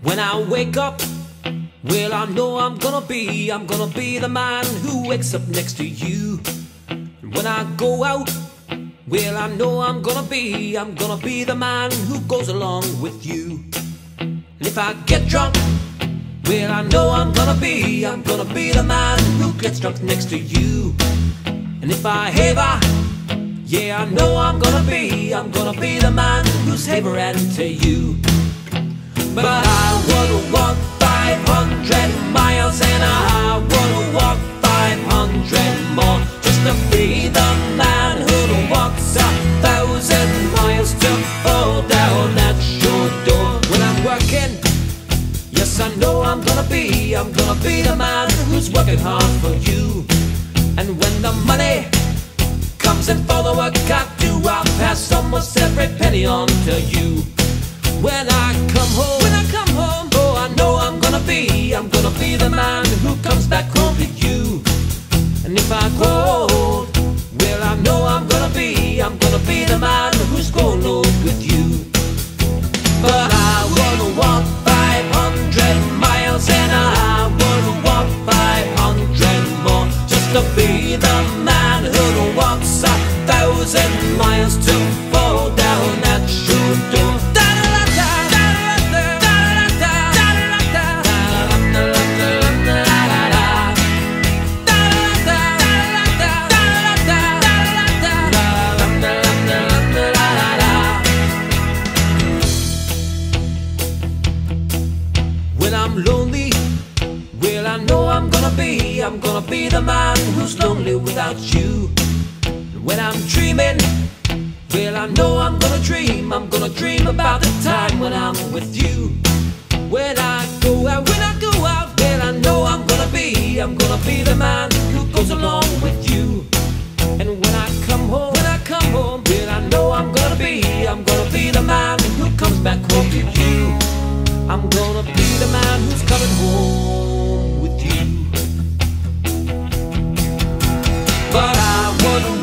When I wake up, well, I know I'm gonna be the man who wakes up next to you. When I go out, well, I know I'm gonna be the man who goes along with you. And if I get drunk, well, I know I'm gonna be the man who gets drunk next to you. And if I haver, yeah, I know I'm gonna be the man who's havering to you. But I wanna walk 500 miles and I wanna walk 500 more, just to be the man who walks 1,000 miles to fall down at your door. When I'm working, yes, I know I'm gonna be the man who's working hard for you. And when the money comes in for the work I do, I'll pass almost every penny on to you. When I come home, oh, I know I'm gonna be the man who comes back home to you. And if I grow old, well, I know I'm gonna be the man who's grown old with you. But I wanna walk 500 miles and I wanna walk 500 more, just to be the man who walks 1,000 miles to fall down at your door. When I'm lonely, well, I know I'm gonna be the man who's lonely without you. When I'm dreaming, well, I know I'm gonna dream about the time when I'm with you. When I go out, well, I know I'm gonna be the man who goes along with you. And when I come home, well, I know I'm gonna be the man who comes back home to you. I'm gonna be the man who's coming home with you. But I wanna